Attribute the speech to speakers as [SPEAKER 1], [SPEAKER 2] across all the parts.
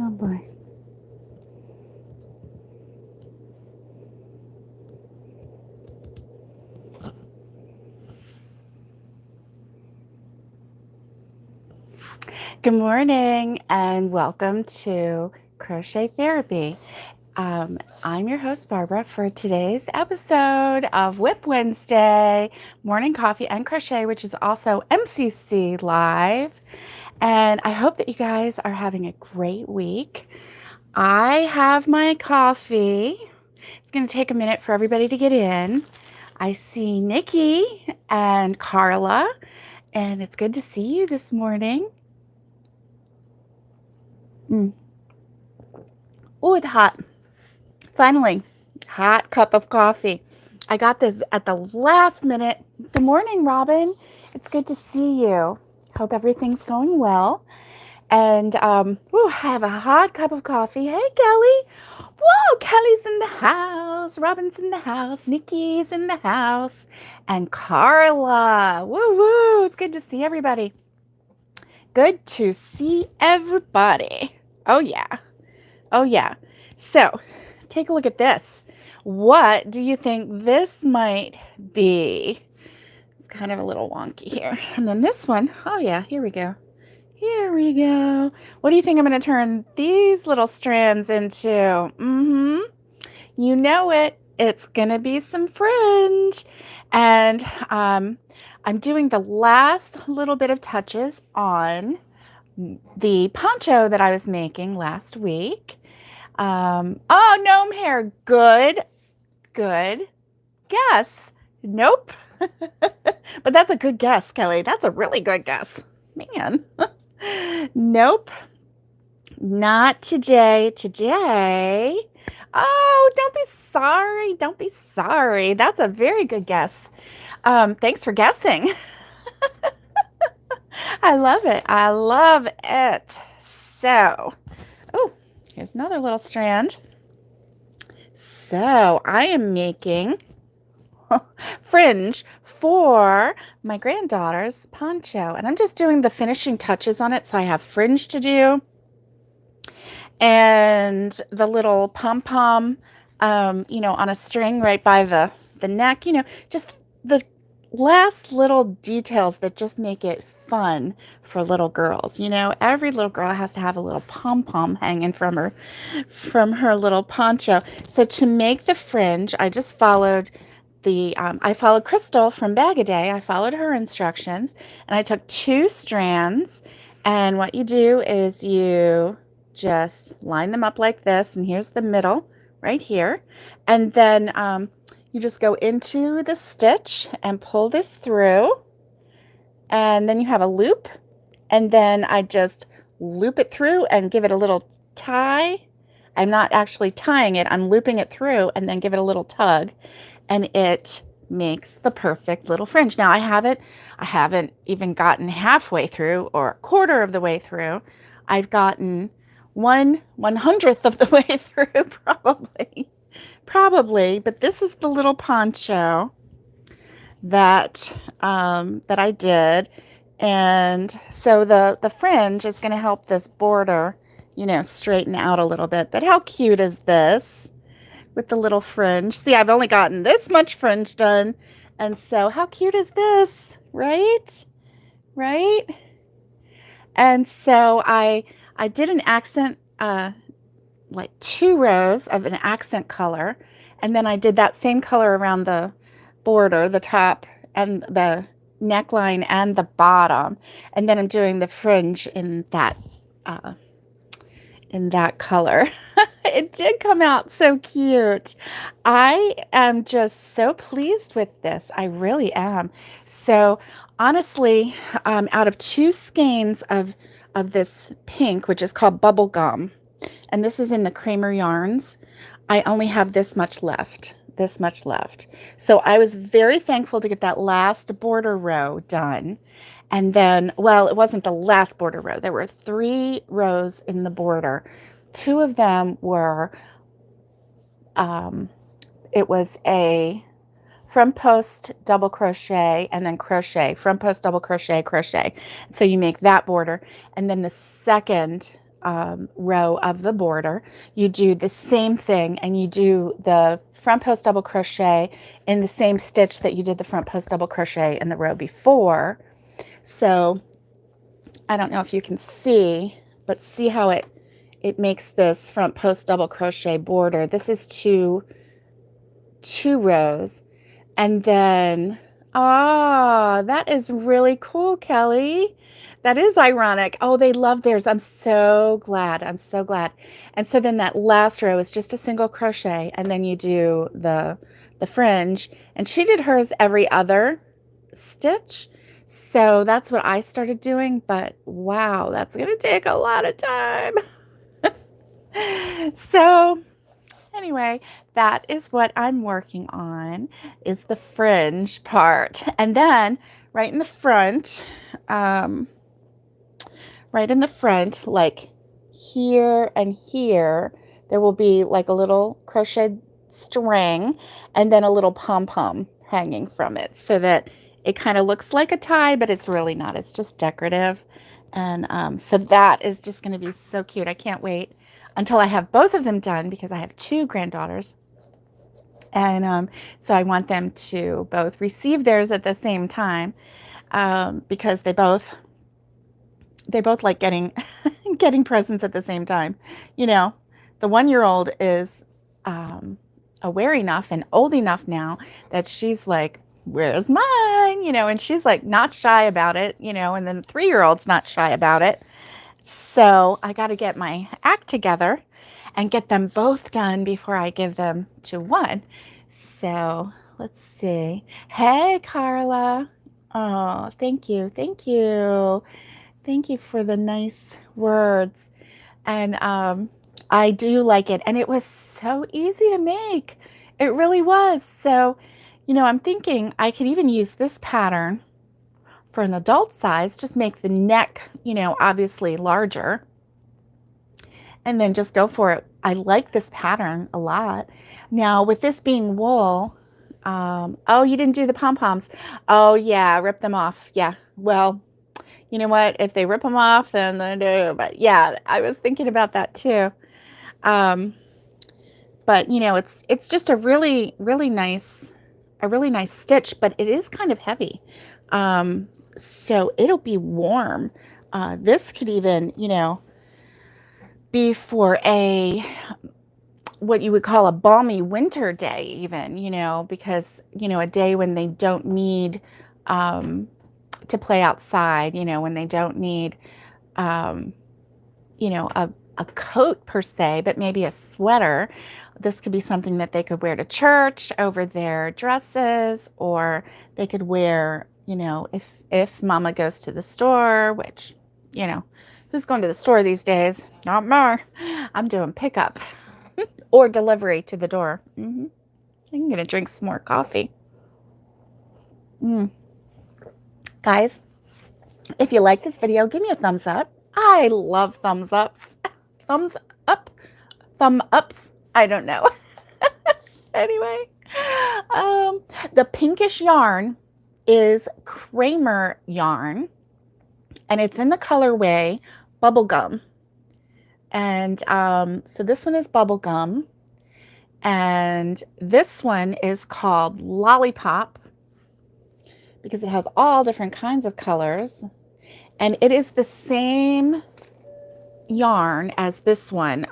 [SPEAKER 1] Oh boy. Good morning and welcome to Crochet Therapy. I'm your host, Barbara, for today's episode of Whip Wednesday, Morning Coffee and Crochet, which is also MCC Live. And I hope that you guys are having a great week. I have my coffee. It's going to take a minute for everybody to get in. I see Nikki and Carla, and it's good to see you this morning. Oh, it's hot. Finally, hot cup of coffee. I got this at the last minute. Good morning, Robin. It's good to see you. Hope everything's going well. And I have a hot cup of coffee. Hey, Kelly. Whoa, Kelly's in the house. Robin's in the house. Nikki's in the house. And Carla. Woo, woo. It's good to see everybody. Good to see everybody. Oh, yeah. Oh, yeah. So, take a look at this. What do you think this might be? It's kind of a little wonky here. And then this one, oh yeah, here we go. Here we go. What do you think I'm going to turn these little strands into? You know it. It's going to be some fringe. And I'm doing the last little bit of touches on the poncho that I was making last week. Oh, gnome hair. Good guess. Nope. But that's a good guess, Kelly. That's a really good guess. Man. Nope. Not today. Today. Oh, don't be sorry. Don't be sorry. That's a very good guess. Thanks for guessing. I love it. I love it. So, oh, here's another little strand. So I am making fringe for my granddaughter's poncho. And I'm just doing the finishing touches on it. So I have fringe to do. And the little pom-pom, on a string right by the neck, just the last little details that just make it fun for little girls. Every little girl has to have a little pom-pom hanging from her little poncho. So to make the fringe, I just followed I followed Crystal from Bag-A-Day. I followed her instructions and I took 2 strands. And what you do is you just line them up like this. And here's the middle right here. And then you just go into the stitch and pull this through. And then you have a loop. And then I just loop it through and give it a little tie. I'm not actually tying it. I'm looping it through and then give it a little tug. And it makes the perfect little fringe. Now I haven't even gotten halfway through or a quarter of the way through. I've gotten 1/100th of the way through probably, but this is the little poncho that I did. And so the fringe is going to help this border, straighten out a little bit. But how cute is this? With the little fringe. See, I've only gotten this much fringe done. And so how cute is this? Right? And so I did an accent, like 2 rows of an accent color. And then I did that same color around the border, the top and the neckline and the bottom. And then I'm doing the fringe in that color. It did come out so cute. I am just so pleased with this. I really am. So honestly, out of 2 skeins of this pink, which is called Bubble Gum, and this is in the Kramer Yarns, I only have this much left. So I was very thankful to get that last border row done. And then, well, it wasn't the last border row. There were 3 rows in the border. 2 of them were, it was a front post double crochet and then crochet, front post double crochet, crochet. So you make that border. And then the second row of the border, you do the same thing, and you do the front post double crochet in the same stitch that you did the front post double crochet in the row before. So I don't know if you can see, but see how it makes this front post double crochet border. This is two rows. And then, oh, that is really cool, Kelly. That is ironic. Oh, they love theirs. I'm so glad. I'm so glad. And so then that last row is just a single crochet, and then you do the fringe. And she did hers every other stitch. So that's what I started doing, but wow, that's going to take a lot of time. So anyway, that is what I'm working on, is the fringe part. And then right in the front, like here and here, there will be like a little crochet string and then a little pom-pom hanging from it, so that it kind of looks like a tie, but it's really not. It's just decorative. And so that is just going to be so cute. I can't wait until I have both of them done, because I have two granddaughters. And so I want them to both receive theirs at the same time, because they both like getting presents at the same time. You know, the 1-year-old is aware enough and old enough now that she's like, where's mine? You know, and she's like not shy about it, you know, and then the 3-year-old's not shy about it. So I got to get my act together and get them both done before I give them to one. So let's see. Hey, Carla. Oh, thank you. Thank you. Thank you for the nice words. And I do like it. And it was so easy to make. It really was. So, you know, I'm thinking I could even use this pattern for an adult size. Just make the neck, you know, obviously larger, and then just go for it. I like this pattern a lot. Now, with this being wool, oh, you didn't do the pom-poms. Oh, yeah, rip them off. Yeah, well, you know what? If they rip them off, then they do. But yeah, I was thinking about that too. But you know, it's just a really nice stitch, but it is kind of heavy. So it'll be warm. This could even, you know, be for what you would call a balmy winter day, even, you know, because, you know, a day when they don't need to play outside, you know, when they don't need, you know, a coat per se, but maybe a sweater. This could be something that they could wear to church over their dresses, or they could wear, you know, if mama goes to the store, which, you know, who's going to the store these days? Not more. I'm doing pickup or delivery to the door. I'm going to drink some more coffee. Guys, if you like this video, give me a thumbs up. I love thumbs ups. Thumbs up, thumb ups. I don't know. Anyway, the pinkish yarn is Kramer yarn, and it's in the colorway Bubblegum. And so this one is Bubblegum, and this one is called Lollipop, because it has all different kinds of colors, and it is the same yarn as this one.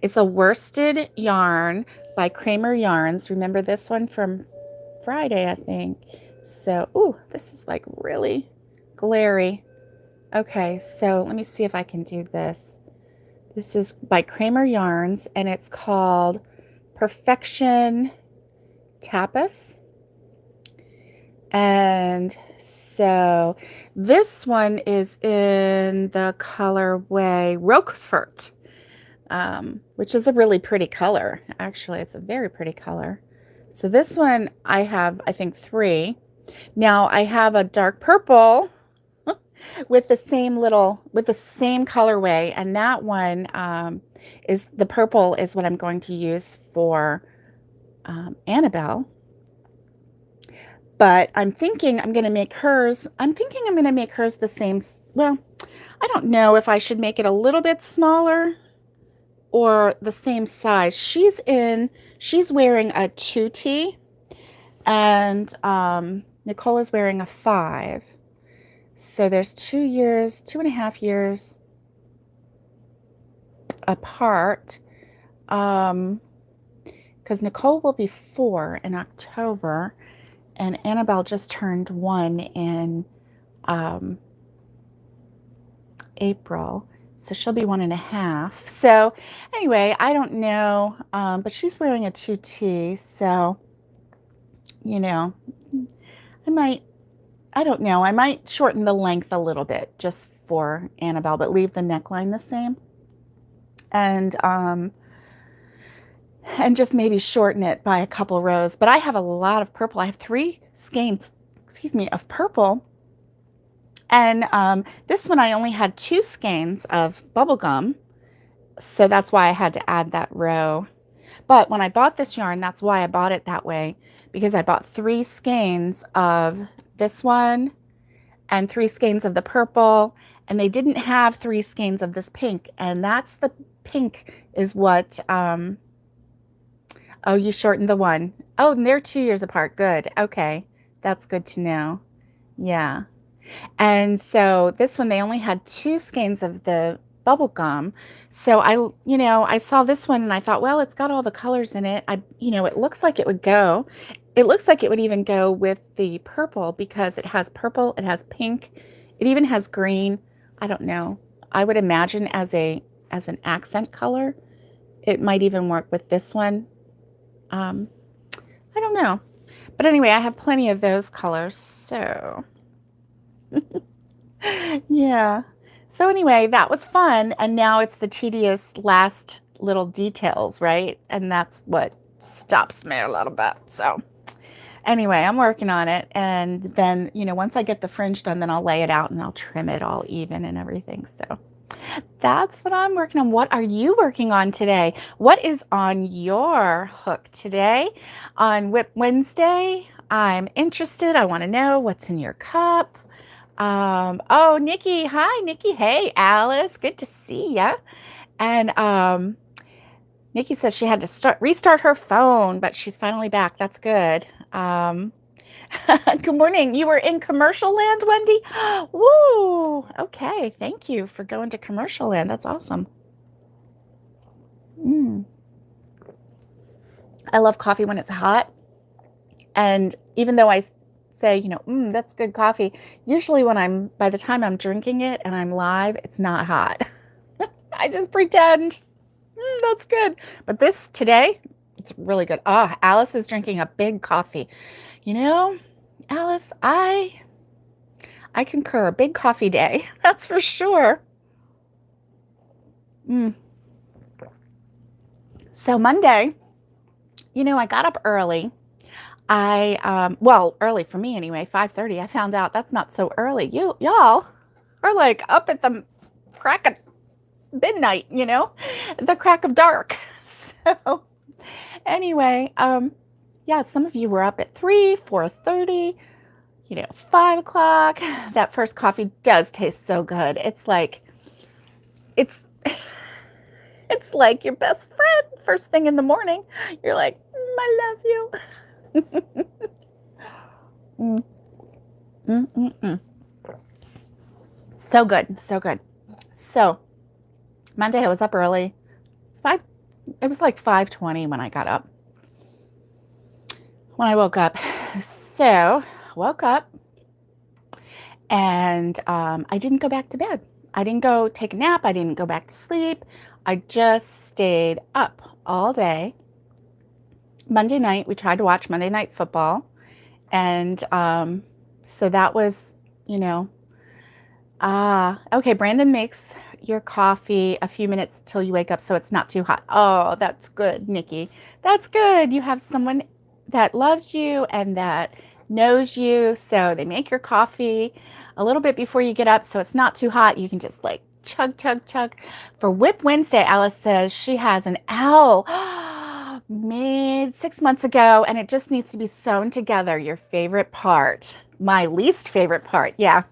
[SPEAKER 1] It's a worsted yarn by Kramer Yarns. Remember this one from Friday, I think. So, ooh, this is like really glary. Okay, so let me see if I can do this. This is by Kramer Yarns, and it's called Perfection Tapas. And so this one is in the colorway Roquefort, which is a really pretty color. Actually, it's a very pretty color. So this one I have, I think, 3. Now I have a dark purple with the same colorway, and that one is the purple is what I'm going to use for Annabelle. But I'm thinking I'm going to make hers the same. Well, I don't know if I should make it a little bit smaller or the same size. She's wearing a 2T, and Nicole is wearing a 5. So there's 2.5 years apart. Because Nicole will be 4 in October, and Annabelle just turned 1 in April. So she'll be 1.5. So anyway, I don't know, but she's wearing a 2T. So, you know, I don't know. I might shorten the length a little bit just for Annabelle, but leave the neckline the same. And just maybe shorten it by a couple rows. But I have a lot of purple. I have 3 skeins, of purple. And this one I only had 2 skeins of bubble gum. So that's why I had to add that row. But when I bought this yarn, that's why I bought it that way, because I bought 3 skeins of this one and 3 skeins of the purple, and they didn't have 3 skeins of this pink, and that's the pink is what, oh, you shortened the one. Oh, and they're 2 years apart. Good. Okay. That's good to know. Yeah. And so this one, they only had 2 skeins of the bubble gum. So I saw this one and I thought, well, it's got all the colors in it. It looks like it would go. It looks like it would even go with the purple, because it has purple, it has pink, it even has green. I don't know. I would imagine as an accent color, it might even work with this one. I don't know. But anyway, I have plenty of those colors. So yeah. So anyway, that was fun. And now it's the tedious last little details, right? And that's what stops me a little bit. So anyway, I'm working on it. And then, once I get the fringe done, then I'll lay it out and I'll trim it all even and everything. So that's what I'm working on. What are you working on today? What is on your hook today? On Whip Wednesday, I'm interested. I want to know what's in your cup. Oh, Nikki. Hi, Nikki. Hey, Alice. Good to see ya. And Nikki says she had to restart her phone, but she's finally back. That's good. Good morning. You were in commercial land, Wendy? Woo! Okay. Thank you for going to commercial land. That's awesome. I love coffee when it's hot. And even though I say, that's good coffee, usually by the time I'm drinking it and I'm live, it's not hot. I just pretend that's good. But this today, it's really good. Oh, Alice is drinking a big coffee. Alice, I concur. Big coffee day. That's for sure. So Monday, I got up early. Early for me anyway, 5:30. I found out that's not so early. Y'all are like up at the crack of midnight, the crack of dark. So anyway, yeah, some of you were up at 3, 4:30, 5 o'clock. That first coffee does taste so good. It's like it's like your best friend first thing in the morning. You're like, I love you. So good. So good. So Monday I was up early. It was like 5:20 when I got up. When I woke up. So woke up and I didn't go back to bed. I didn't go take a nap. I didn't go back to sleep. I just stayed up all day. Monday night, we tried to watch Monday Night Football. And so that was, okay, Brandon makes your coffee a few minutes till you wake up so it's not too hot. Oh, that's good, Nikki. That's good. You have someone that loves you and that knows you. So they make your coffee a little bit before you get up so it's not too hot. You can just like chug, chug, chug. For Whip Wednesday, Alice says she has an owl made 6 months ago and it just needs to be sewn together. Your favorite part. My least favorite part. Yeah.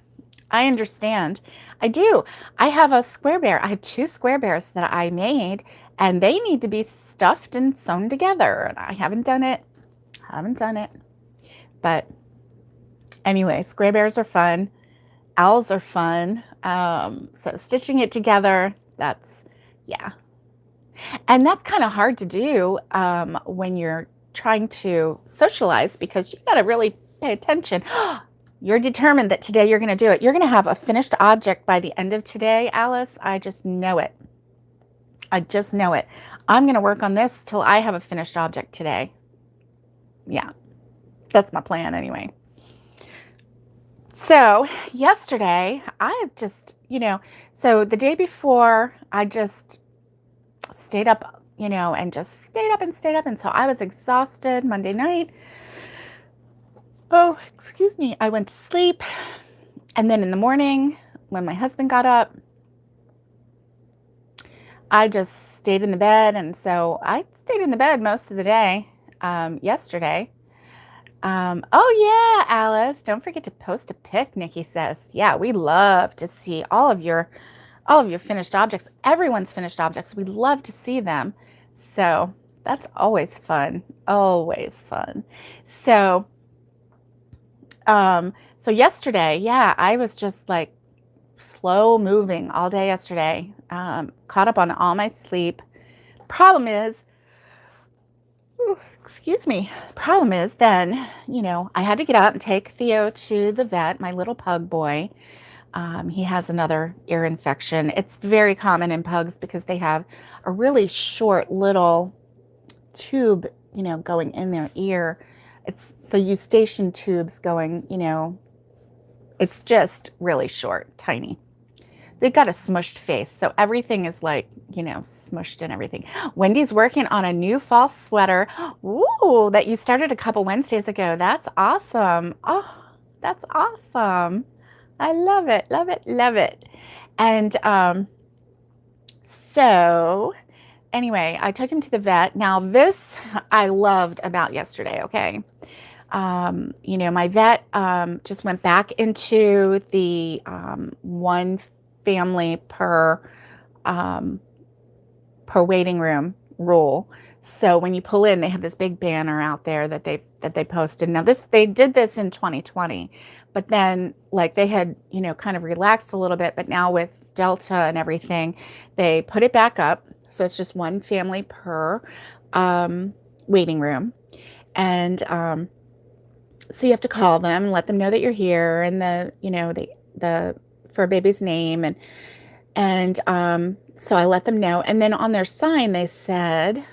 [SPEAKER 1] I understand. I do. I have a square bear. I have two square bears that I made, and they need to be stuffed and sewn together. And I haven't done it. Haven't done it. But anyway, square bears are fun. Owls are fun. So stitching it together, yeah. And that's kind of hard to do when you're trying to socialize because you got to really pay attention. You're determined that today you're going to do it. You're going to have a finished object by the end of today, Alice. I just know it. I just know it. I'm going to work on this till I have a finished object today. Yeah, that's my plan anyway. So yesterday, I just, so the day before, I just stayed up, and just stayed up and stayed up. And so I was exhausted Monday night. Oh, excuse me. I went to sleep. And then in the morning, when my husband got up, I just stayed in the bed. And so I stayed in the bed most of the day yesterday. Oh yeah, Alice, don't forget to post a pic, Nikki says. Yeah, we love to see all of your finished objects, everyone's finished objects. We love to see them. So that's always fun. Always fun. So so yesterday, yeah, I was just like slow moving all day yesterday. Caught up on all my sleep. Problem is, excuse me. Problem is then, I had to get up and take Theo to the vet, my little pug boy. He has another ear infection. It's very common in pugs because they have a really short little tube, going in their ear. It's the eustachian tubes going, it's just really short, tiny. They've got a smushed face, so everything is like, smushed and everything. Wendy's working on a new fall sweater. Ooh, that you started a couple Wednesdays ago. That's awesome. Oh, that's awesome. I love it, love it, love it. And so anyway, I took him to the vet. Now this I loved about yesterday, okay? My vet just went back into the one family per waiting room rule. So when you pull in, they have this big banner out there that they posted. Now they did this in 2020, but then like they had, kind of relaxed a little bit, but now with Delta and everything, they put it back up. So it's just one family per waiting room. And so you have to call them and let them know that you're here and the for a baby's name and so I let them know. And then on their sign, they said,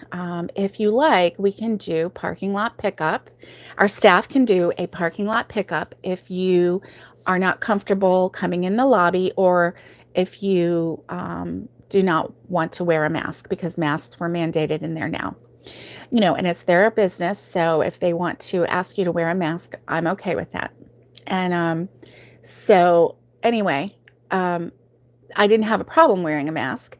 [SPEAKER 1] if you like, we can do parking lot pickup. Our staff can do a parking lot pickup if you are not comfortable coming in the lobby or if you do not want to wear a mask because masks were mandated in there now. And it's their business. So if they want to ask you to wear a mask, I'm okay with that. And so anyway, I didn't have a problem wearing a mask.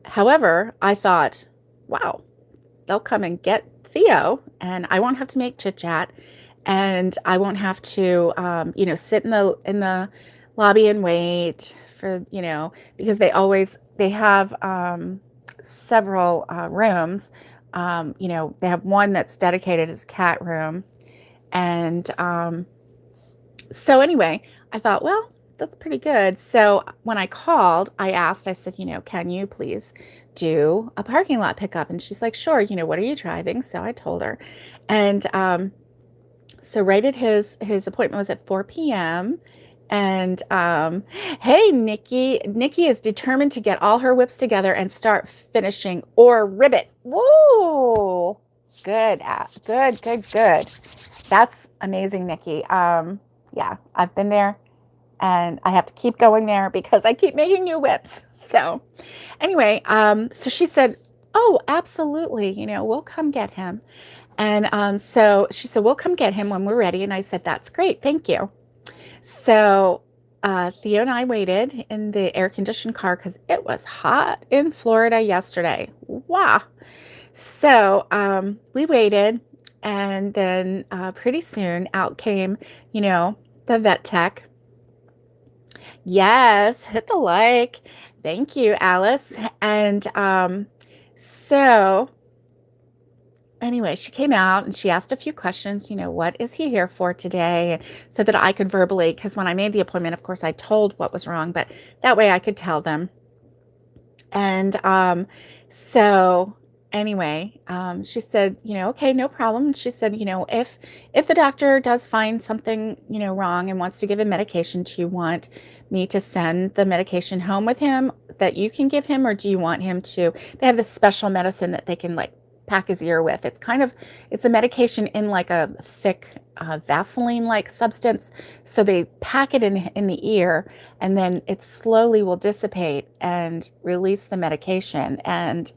[SPEAKER 1] However, I thought, wow, they'll come and get Theo and I won't have to make chit chat and I won't have to, sit in the lobby and wait for, because they have several rooms. They have one that's dedicated as cat room. And so anyway, I thought, well, that's pretty good. So when I called, I said, can you please do a parking lot pickup? And she's like, sure. What are you driving? So I told her. And so right at his appointment was at 4 p.m. And hey, Nikki is determined to get all her whips together and start finishing or ribbit. Woo! Good. That's amazing, Nikki. Yeah, I've been there and I have to keep going there because I keep making new whips. So anyway, so she said, oh, absolutely. We'll come get him. And so she said, we'll come get him when we're ready. And I said, that's great. Thank you. So Theo and I waited in the air-conditioned car because it was hot in Florida yesterday. Wow. So we waited, and then pretty soon out came, The vet tech. Yes, hit the like. Thank you, Alice. And so anyway, she came out and she asked a few questions, what is he here for today? So that I could verbally, because when I made the appointment, of course, I told what was wrong, but that way I could tell them. And so anyway, she said, okay, no problem. And she said, if the doctor does find something, wrong and wants to give him medication, do you want me to send the medication home with him that you can give him, or do you want him to? They have this special medicine that they can like pack his ear with. It's a medication in like a thick Vaseline-like substance. So they pack it in the ear, and then it slowly will dissipate and release the medication. And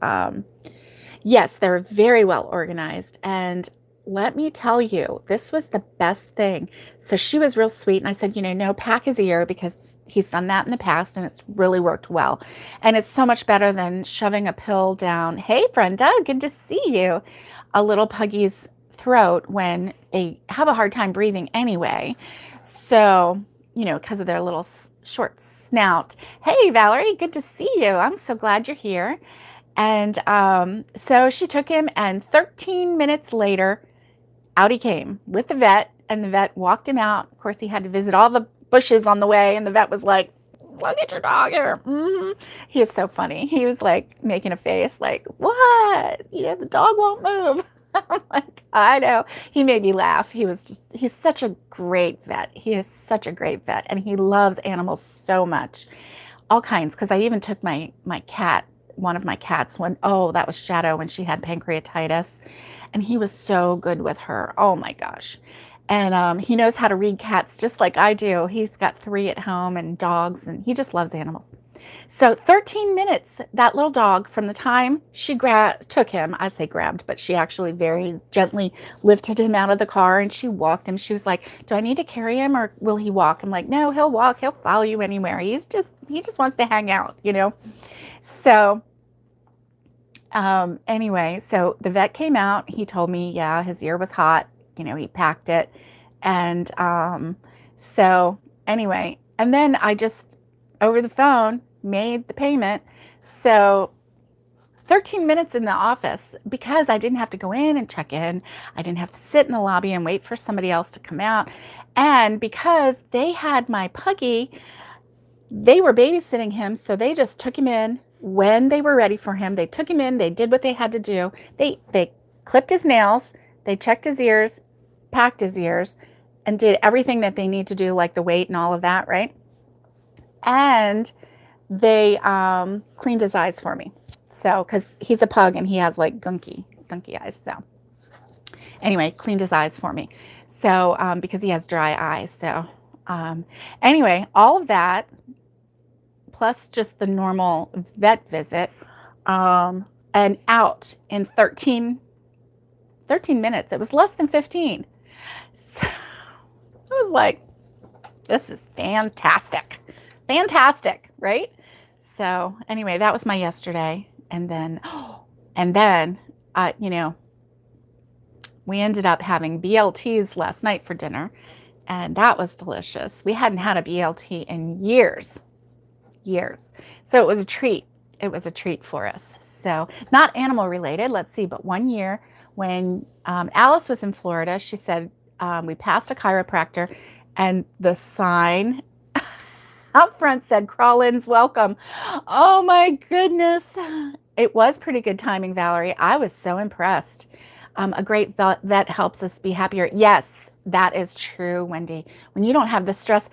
[SPEAKER 1] yes, they're very well organized. And let me tell you, this was the best thing. So she was real sweet. And I said, no, pack his ear, because he's done that in the past and it's really worked well. And it's so much better than shoving a pill down. Hey, Brenda, good to see you. A little puggy's throat when they have a hard time breathing anyway. So, because of their little short snout. Hey, Valerie, good to see you. I'm so glad you're here. And so she took him, and 13 minutes later, out he came with the vet, and the vet walked him out. Of course, he had to visit all the bushes on the way, and the vet was like, look at your dog here. He was so funny. He was like making a face like, what? The dog won't move. I'm like, I know. He made me laugh. He's such a great vet. He is such a great vet, and he loves animals so much. All kinds, because I even took my cat, one of my cats, that was Shadow, when she had pancreatitis, and he was so good with her. Oh my gosh. And he knows how to read cats just like I do. He's got 3 at home and dogs, and he just loves animals. So 13 minutes, that little dog, from the time she took him, I say grabbed, but she actually very gently lifted him out of the car and she walked him. She was like, do I need to carry him or will he walk? I'm like, no, he'll walk. He'll follow you anywhere. He just wants to hang out, So anyway, so the vet came out. He told me, yeah, his ear was hot. He packed it. And so anyway, and then I just, over the phone, made the payment. So 13 minutes in the office, because I didn't have to go in and check in. I didn't have to sit in the lobby and wait for somebody else to come out. And because they had my puggy, they were babysitting him. So they just took him in when they were ready for him. They took him in, they did what they had to do. They clipped his nails, they checked his ears, packed his ears, and did everything that they need to do, like the weight and all of that, right? And they cleaned his eyes for me. So, because he's a pug and he has like gunky eyes. So anyway, cleaned his eyes for me. So, because he has dry eyes. So anyway, all of that, plus just the normal vet visit, and out in 13 minutes. It was less than 15. So I was like, this is fantastic. Fantastic, right? So anyway, that was my yesterday. And then, we ended up having BLTs last night for dinner, and that was delicious. We hadn't had a BLT in years. So it was a treat. It was a treat for us. So not animal related, let's see, but one year when Alice was in Florida, she said, we passed a chiropractor, and the sign out front said, crawl-ins welcome. Oh my goodness. It was pretty good timing, Valerie. I was so impressed. A great vet helps us be happier. Yes, that is true, Wendy. When you don't have the stress,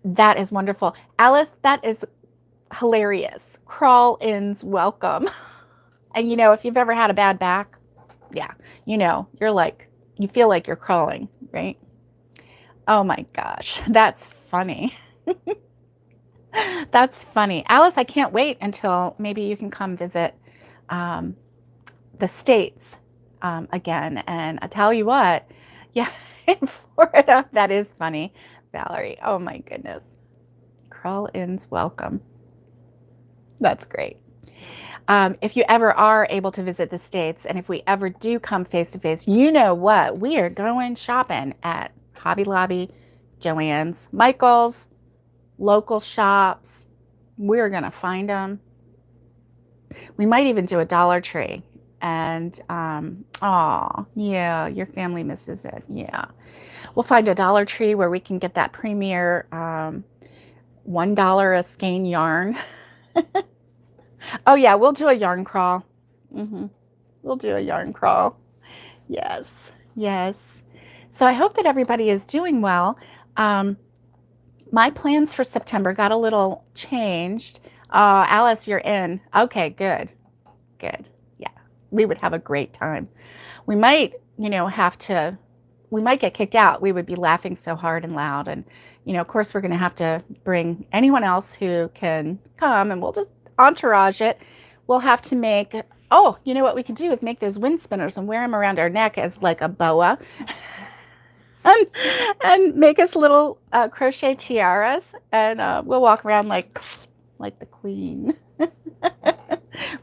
[SPEAKER 1] that is wonderful. Alice, that is hilarious. Crawl-ins welcome. And if you've ever had a bad back, yeah, you feel like you're crawling, right? Oh my gosh, that's funny. That's funny. Alice, I can't wait until maybe you can come visit the States again. And I tell you what, yeah, in Florida, that is funny, Valerie. Oh my goodness. Crawl-ins welcome. That's great. If you ever are able to visit the States, and if we ever do come face to face, you know what? We are going shopping at Hobby Lobby Joann's, Michael's, local shops. We're going to find them. We might even do a Dollar Tree. And, oh, yeah, your family misses it. Yeah. We'll find a Dollar Tree where we can get that premier $1 a skein yarn. Oh, yeah, we'll do a yarn crawl. We'll do a yarn crawl. Yes, yes. So I hope that everybody is doing well. My plans for September got a little changed. Alice, you're in. Okay, good. Good. Yeah, we would have a great time. We might, we might get kicked out. We would be laughing so hard and loud. And, of course, we're going to have to bring anyone else who can come, and we'll just entourage it. We'll have to make, oh, you know what we could do is make those wind spinners and wear them around our neck as like a boa. and make us little crochet tiaras, and we'll walk around like the queen.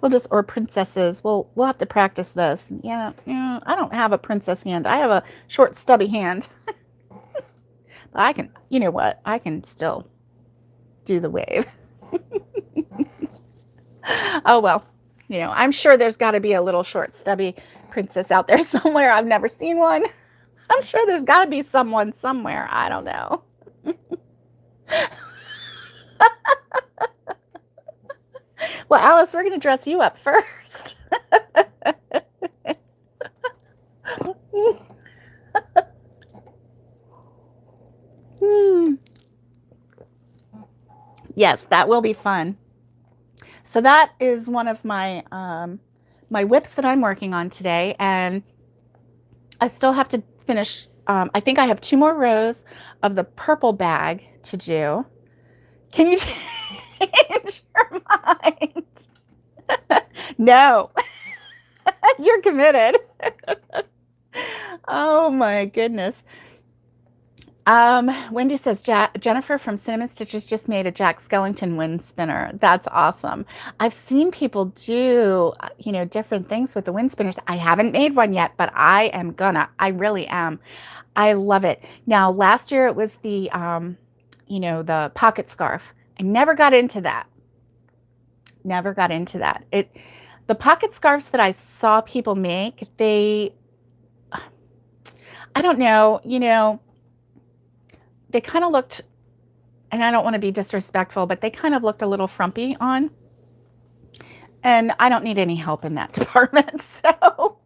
[SPEAKER 1] We'll just, or princesses. We'll have to practice this. Yeah, I don't have a princess hand. I have a short, stubby hand. But I can, you know what? I can still do the wave. Oh well, I'm sure there's got to be a little short, stubby princess out there somewhere. I've never seen one. I'm sure there's got to be someone somewhere. I don't know. Well, Alice, we're going to dress you up first. Yes, that will be fun. So that is one of my my whips that I'm working on today, and I still have to finish. I think I have 2 more rows of the purple bag to do. Can you change your mind? No, you're committed. Oh my goodness. Wendy says, Jennifer from Cinnamon Stitches just made a Jack Skellington wind spinner. That's awesome. I've seen people do, different things with the wind spinners. I haven't made one yet, but I am gonna. I really am. I love it. Now, last year it was the, the pocket scarf. I never got into that. Never got into that. The pocket scarves that I saw people make, I don't know, they kind of looked, and I don't want to be disrespectful, but they kind of looked a little frumpy on. And I don't need any help in that department. So,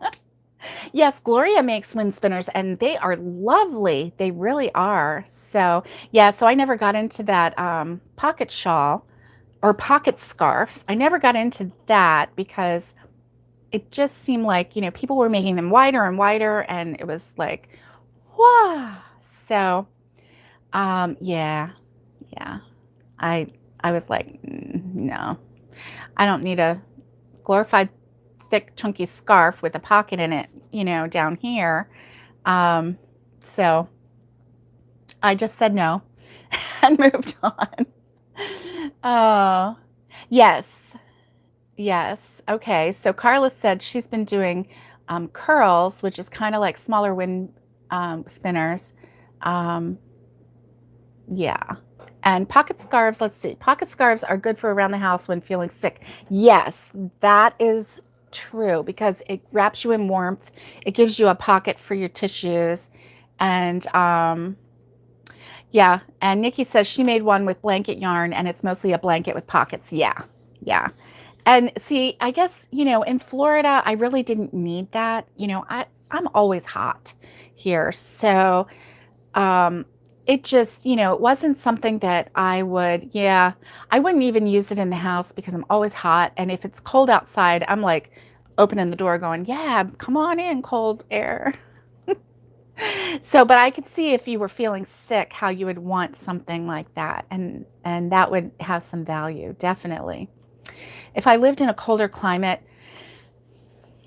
[SPEAKER 1] yes, Gloria makes wind spinners, and they are lovely. They really are. So, yeah, so I never got into that pocket shawl or pocket scarf. I never got into that because it just seemed like, people were making them wider and wider, and it was like, wow. So, yeah. I was like, no, I don't need a glorified thick chunky scarf with a pocket in it, down here. So I just said no and moved on. Oh, yes. Okay. So Carla said she's been doing curls, which is kind of like smaller wind spinners. Yeah. And pocket scarves, let's see. Pocket scarves are good for around the house when feeling sick. Yes, that is true because it wraps you in warmth. It gives you a pocket for your tissues. And yeah. And Nikki says she made one with blanket yarn, and it's mostly a blanket with pockets. Yeah. And see, I guess, in Florida, I really didn't need that. I'm always hot here. So, it just, it wasn't something that I wouldn't even use it in the house because I'm always hot. And if it's cold outside, I'm like opening the door going, yeah, come on in, cold air. So, but I could see if you were feeling sick, how you would want something like that. And that would have some value, definitely. If I lived in a colder climate,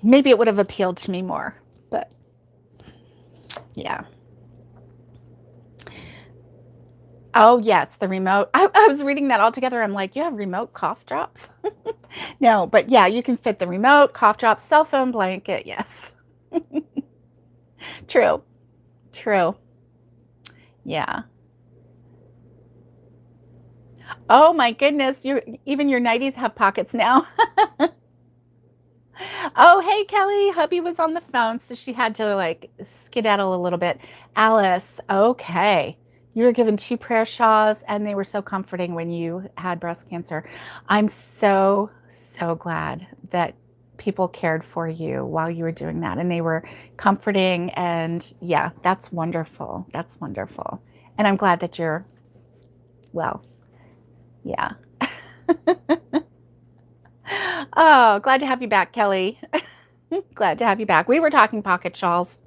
[SPEAKER 1] maybe it would have appealed to me more, but yeah. Oh, yes, the remote. I was reading that all together. I'm like, you have remote cough drops? No, but yeah, you can fit the remote, cough drops, cell phone, blanket. Yes. True. Yeah. Oh my goodness, even your nighties have pockets now. Oh, hey Kelly, hubby was on the phone, so she had to like skedaddle a little bit. Alice, okay. You were given 2 prayer shawls and they were so comforting when you had breast cancer. I'm so, so glad that people cared for you while you were doing that and they were comforting. And yeah, that's wonderful. That's wonderful. And I'm glad that you're well. Yeah. Oh, glad to have you back, Kelly. Glad to have you back. We were talking pocket shawls,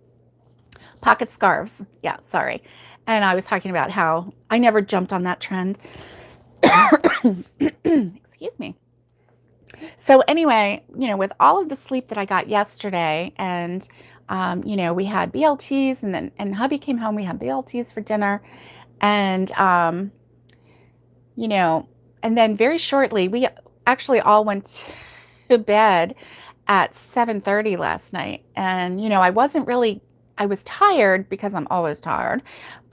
[SPEAKER 1] pocket scarves. Yeah, sorry. And I was talking about how I never jumped on that trend. Excuse me. So anyway, with all of the sleep that I got yesterday, and we had BLTs, and hubby came home. We had BLTs for dinner, and you know, and then very shortly we actually all went to bed at 7:30 last night. And I was tired because I'm always tired,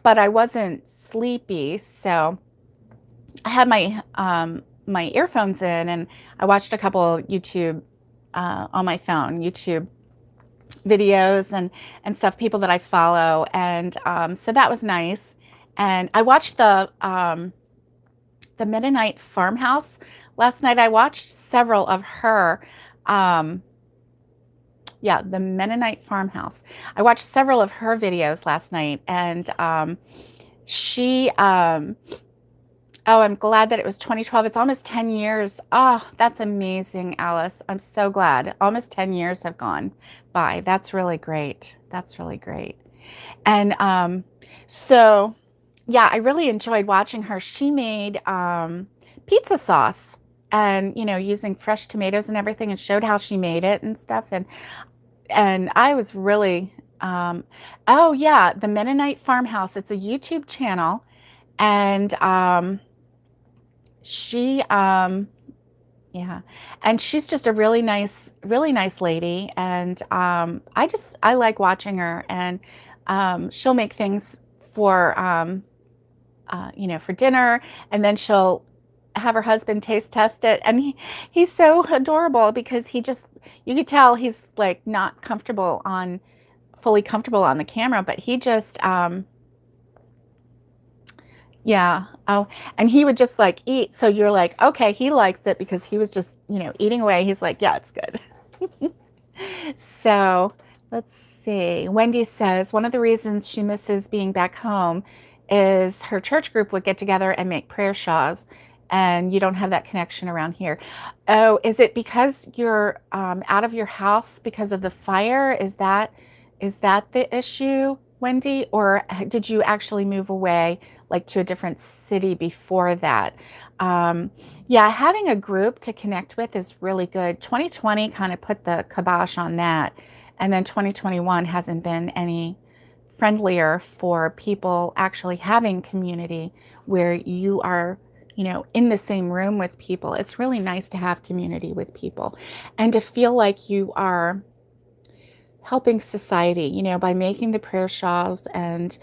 [SPEAKER 1] but I wasn't sleepy. So I had my earphones in and I watched a couple YouTube on my phone, YouTube videos and stuff, people that I follow. And so that was nice. And I watched the Mennonite Farmhouse last night. I watched several of her. Yeah, the Mennonite Farmhouse. I watched several of her videos last night, and she. Oh, I'm glad that it was 2012. It's almost 10 years. Oh, that's amazing, Alice. I'm so glad. Almost 10 years have gone by. That's really great. That's really great. And so yeah, I really enjoyed watching her. She made pizza sauce and, using fresh tomatoes and everything, and showed how she made it and stuff. And I was really, oh yeah, the Mennonite Farmhouse. It's a YouTube channel. And she, yeah, and she's just a really nice lady. And I like watching her. And she'll make things for, for dinner, and then she'll have her husband taste test it. And he's so adorable because you could tell he's like not fully comfortable on the camera, but he just, yeah. Oh, and he would just like eat. So you're like, okay, he likes it because he was just, eating away. He's like, yeah, it's good. So let's see. Wendy says one of the reasons she misses being back home is her church group would get together and make prayer shawls, and you don't have that connection around here. Oh, is it because you're out of your house because of the fire? Is that the issue, Wendy? Or did you actually move away, like to a different city before that? Yeah, having a group to connect with is really good. 2020 kind of put the kibosh on that. And then 2021 hasn't been any friendlier for people actually having community where you are, in the same room with people. It's really nice to have community with people and to feel like you are helping society, by making the prayer shawls and,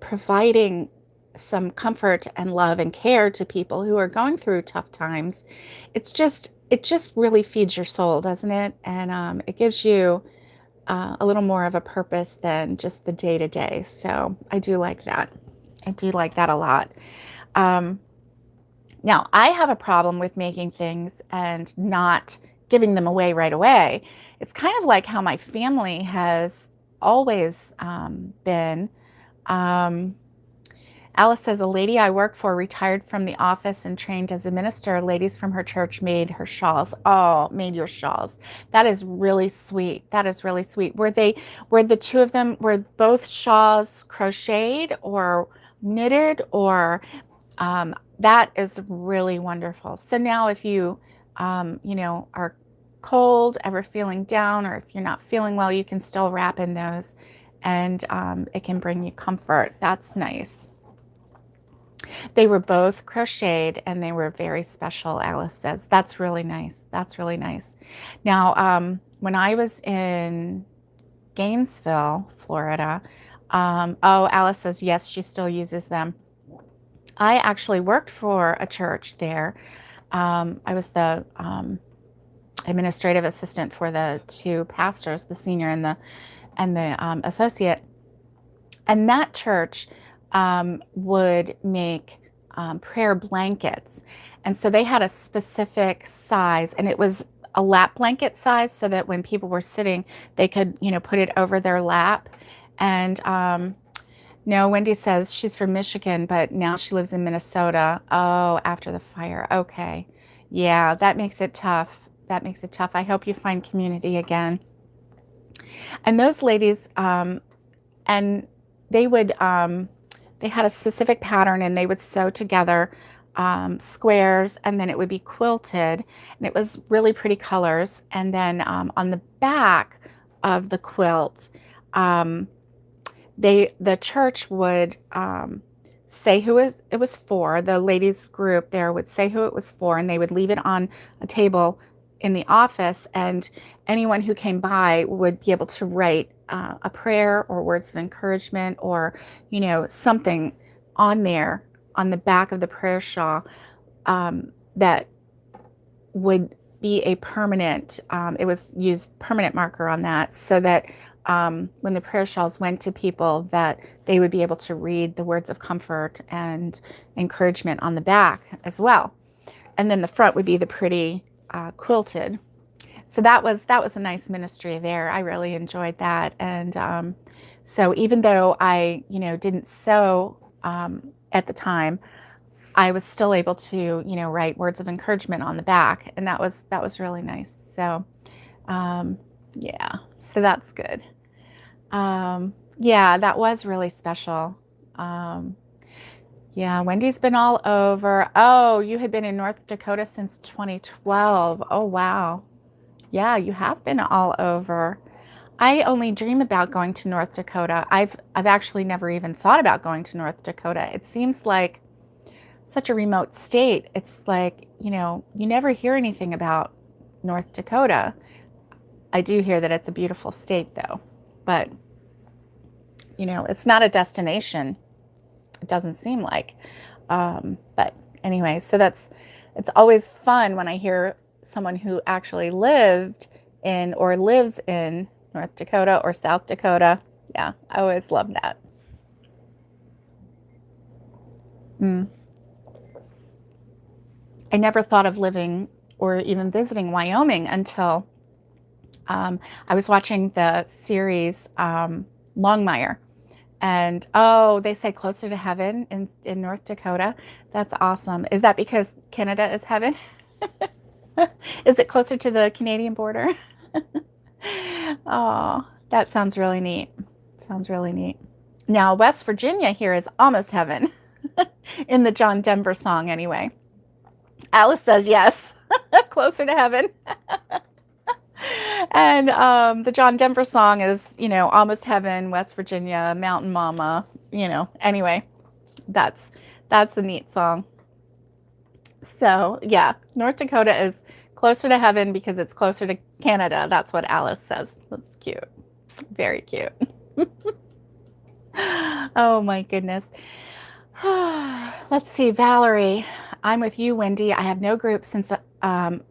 [SPEAKER 1] providing some comfort and love and care to people who are going through tough times. It just really feeds your soul, doesn't it? And it gives you a little more of a purpose than just the day to day. So I do like that. I do like that a lot. Now, I have a problem with making things and not giving them away right away. It's kind of like how my family has always been. Alice says, a lady I work for retired from the office and trained as a minister. Ladies from her church made her shawls. Oh, made your shawls. That is really sweet. That is really sweet. Were the two of them, were both shawls crocheted or knitted, or that is really wonderful. So now if you, are cold, ever feeling down, or if you're not feeling well, you can still wrap in those, and it can bring you comfort. That's nice. They were both crocheted and they were very special, Alice says. That's really nice. That's really nice. Now, when I was in Gainesville, Florida, oh, Alice says, yes, she still uses them. I actually worked for a church there. I was the administrative assistant for the two pastors, the senior and the associate. And that church would make prayer blankets. And so they had a specific size, and it was a lap blanket size so that when people were sitting, they could, put it over their lap. And no, Wendy says she's from Michigan, but now she lives in Minnesota. Oh, after the fire. Okay. Yeah, that makes it tough. That makes it tough. I hope you find community again. And those ladies, and they would, they had a specific pattern, and they would sew together squares, and then it would be quilted, and it was really pretty colors. And then on the back of the quilt, the church would say who it was for. The ladies group there would say who it was for, and they would leave it on a table in the office, and anyone who came by would be able to write a prayer or words of encouragement, or something on there on the back of the prayer shawl that would be a permanent, it was used permanent marker on that, so that when the prayer shawls went to people, that they would be able to read the words of comfort and encouragement on the back as well. And then the front would be the pretty quilted. So that was a nice ministry there. I really enjoyed that. And so even though I didn't sew at the time, I was still able to write words of encouragement on the back, and that was really nice. So yeah, so that's good. Yeah, that was really special. Yeah, Wendy's been all over. Oh, you had been in North Dakota since 2012. Oh, wow. Yeah, you have been all over. I only dream about going to North Dakota. I've actually never even thought about going to North Dakota. It seems like such a remote state. It's like, you never hear anything about North Dakota. I do hear that it's a beautiful state though, but it's not a destination. It doesn't seem like. But anyway, so it's always fun when I hear someone who actually lived in or lives in North Dakota or South Dakota. Yeah, I always love that. I never thought of living or even visiting Wyoming until I was watching the series Longmire. And oh, they say closer to heaven in North Dakota. That's awesome. Is that because Canada is heaven? Is it closer to the Canadian border? Oh, that sounds really neat. Sounds really neat. Now, West Virginia here is almost heaven in the John Denver song, anyway. Alice says yes, closer to heaven. And the John Denver song is, almost heaven, West Virginia, Mountain Mama, anyway, that's a neat song. So yeah, North Dakota is closer to heaven because it's closer to Canada. That's what Alice says. That's cute. Very cute. Oh my goodness. Let's see, Valerie. I'm with you, Wendy. I have no group since I'm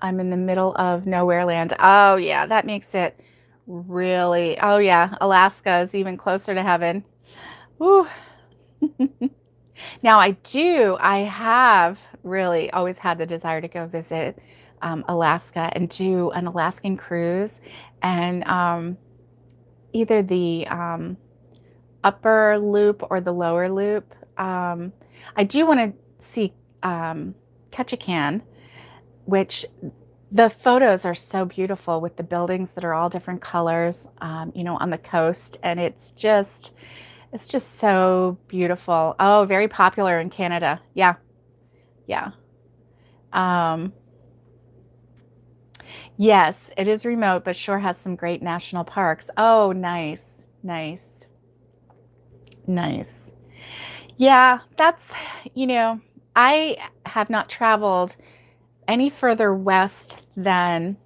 [SPEAKER 1] in the middle of nowhere land. Oh yeah, that makes it really, oh yeah, Alaska is even closer to heaven. Woo. Now I have really always had the desire to go visit Alaska and do an Alaskan cruise, and either the upper loop or the lower loop. I do want to see Ketchikan, which the photos are so beautiful with the buildings that are all different colors, on the coast, and it's just so beautiful. Oh, very popular in Canada. Yeah, yeah. Yes, it is remote, but sure has some great national parks. Oh, nice, nice, nice. Yeah, I have not traveled any further west than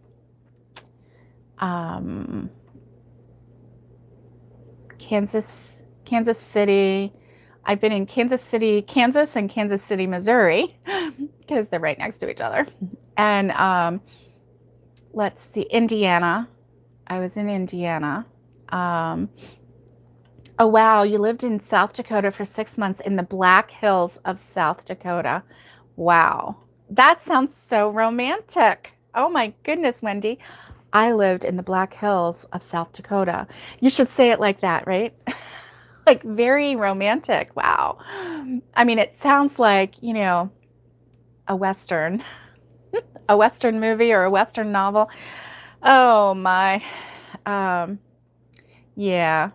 [SPEAKER 1] Kansas City, I've been in Kansas City, Kansas and Kansas City, Missouri, because they're right next to each other. And let's see, Indiana. I was in Indiana. Oh, wow. You lived in South Dakota for 6 months in the Black Hills of South Dakota. Wow. That sounds so romantic. Oh my goodness, Wendy. I lived in the Black Hills of South Dakota. You should say it like that, right? Like very romantic. Wow. I mean, it sounds like, a Western, a Western movie or a Western novel. Oh my. Um, yeah.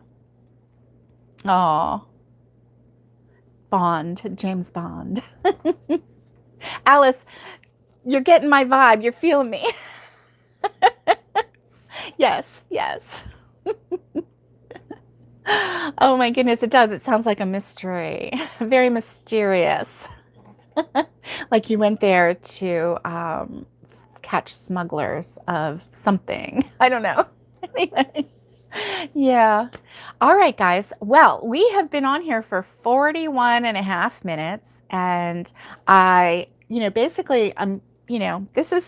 [SPEAKER 1] Oh, Bond, James Bond. Alice, you're getting my vibe. You're feeling me. Yes, yes. Oh my goodness, it does. It sounds like a mystery. Very mysterious. Like you went there to catch smugglers of something. I don't know. Anyway, yeah. All right, guys. Well, we have been on here for 41 and a half minutes. And basically, this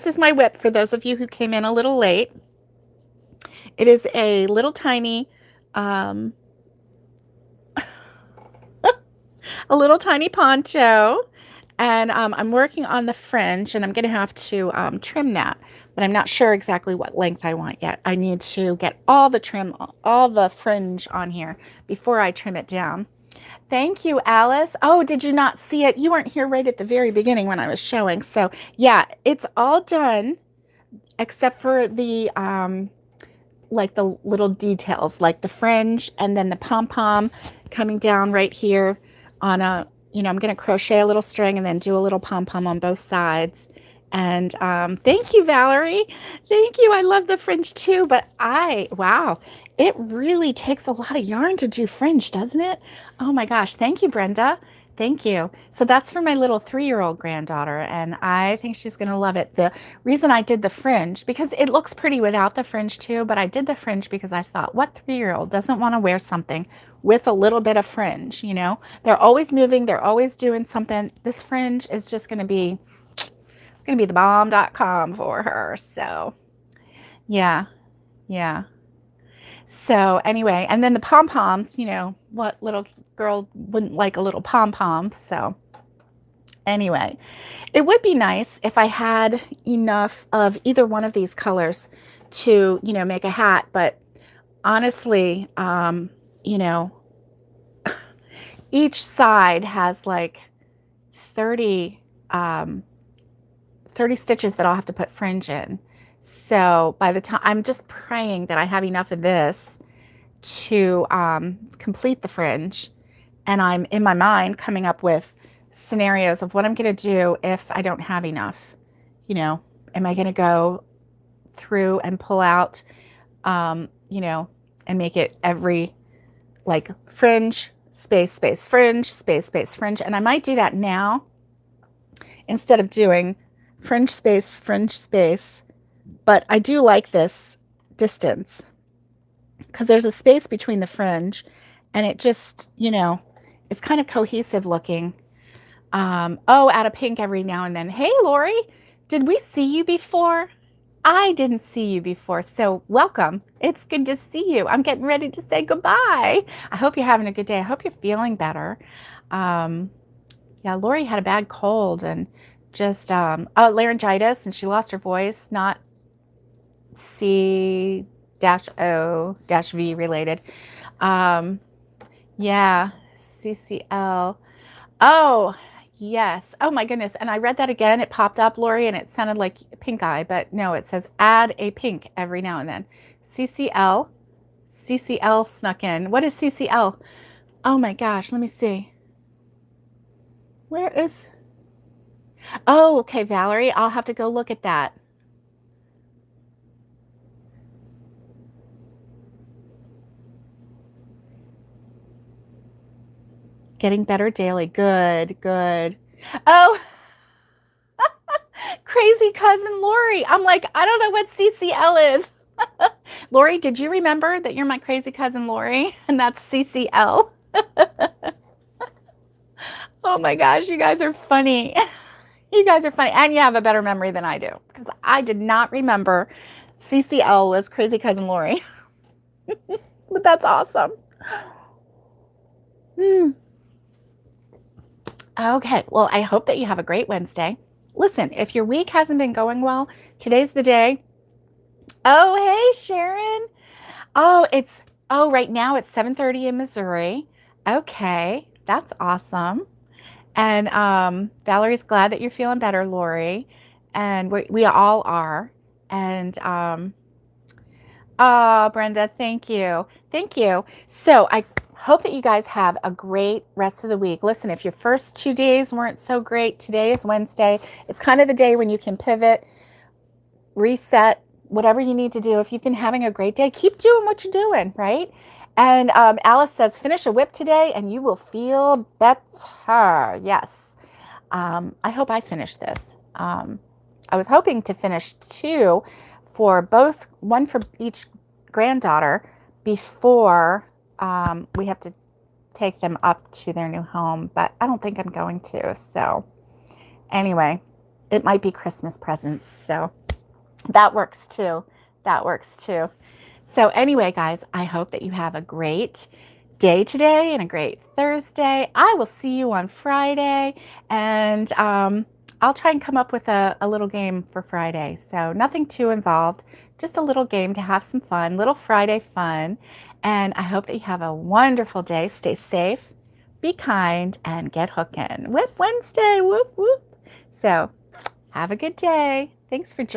[SPEAKER 1] is my whip for those of you who came in a little late. It is a little tiny, a little tiny poncho. And I'm working on the fringe, and I'm going to have to trim that, but I'm not sure exactly what length I want yet. I need to get all the fringe on here before I trim it down. Thank you, Alice. Oh, did you not see it? You weren't here right at the very beginning when I was showing. So yeah, it's all done except for the like the little details, like the fringe and then the pom-pom coming down right here on a, I'm going to crochet a little string and then do a little pom-pom on both sides. And thank you, Valerie. Thank you. I love the fringe too, but wow, it really takes a lot of yarn to do fringe, doesn't it? Oh my gosh. Thank you, Brenda. Thank you. So that's for my little 3-year-old granddaughter, and I think she's going to love it. The reason I did the fringe, because it looks pretty without the fringe too, but I did the fringe because I thought, what 3-year-old doesn't want to wear something with a little bit of fringe, They're always moving. They're always doing something. This fringe is just going to be the bomb.com for her. So yeah. So anyway, and then the pom-poms, what little girl wouldn't like a little pom-pom? So anyway, it would be nice if I had enough of either one of these colors to, make a hat. But honestly, each side has like 30 stitches that I'll have to put fringe in. So by the time, I'm just praying that I have enough of this to complete the fringe. And I'm in my mind coming up with scenarios of what I'm going to do if I don't have enough. Am I going to go through and pull out, and make it every like fringe, space, fringe, space, fringe. And I might do that now instead of doing fringe, space. But I do like this distance because there's a space between the fringe and it just, it's kind of cohesive looking. Add a pink every now and then. Hey, Lori, did we see you before? I didn't see you before, so welcome. It's good to see you. I'm getting ready to say goodbye. I hope you're having a good day. I hope you're feeling better. Lori had a bad cold and just laryngitis, and she lost her voice, not C-O-V related. CCL. Oh, yes. Oh my goodness. And I read that again. It popped up, Lori, and it sounded like pink eye, but no, it says add a pink every now and then. CCL snuck in. What is CCL? Oh my gosh. Let me see. Where is? Oh, okay, Valerie. I'll have to go look at that. Getting better daily. Good. Oh, crazy cousin Lori. I'm like, I don't know what CCL is. Lori, did you remember that you're my crazy cousin Lori? And that's CCL. Oh my gosh, you guys are funny. You guys are funny. And you have a better memory than I do because I did not remember CCL was Crazy Cousin Lori. But that's awesome. Okay, well, I hope that you have a great Wednesday. Listen, if your week hasn't been going well, today's the day. Oh, hey, Sharon. Right now it's 7:30 in Missouri. Okay, that's awesome. And Valerie's glad that you're feeling better, Lori. And we all are. And oh, Brenda, thank you. Thank you. So I hope that you guys have a great rest of the week. Listen, if your first 2 days weren't so great, today is Wednesday. It's kind of the day when you can pivot, reset, whatever you need to do. If you've been having a great day, keep doing what you're doing, right? And Alice says, finish a whip today and you will feel better. Yes. I hope I finish this. I was hoping to finish 2 for both, one for each granddaughter before we have to take them up to their new home, but I don't think I'm going to. So anyway, it might be Christmas presents. So that works too. That works too. So anyway, guys, I hope that you have a great day today and a great Thursday. I will see you on Friday, and I'll try and come up with a little game for Friday. So nothing too involved, just a little game to have some fun, little Friday fun. And I hope that you have a wonderful day. Stay safe, be kind, and get hooking. Whip Wednesday, whoop, whoop. So have a good day. Thanks for joining.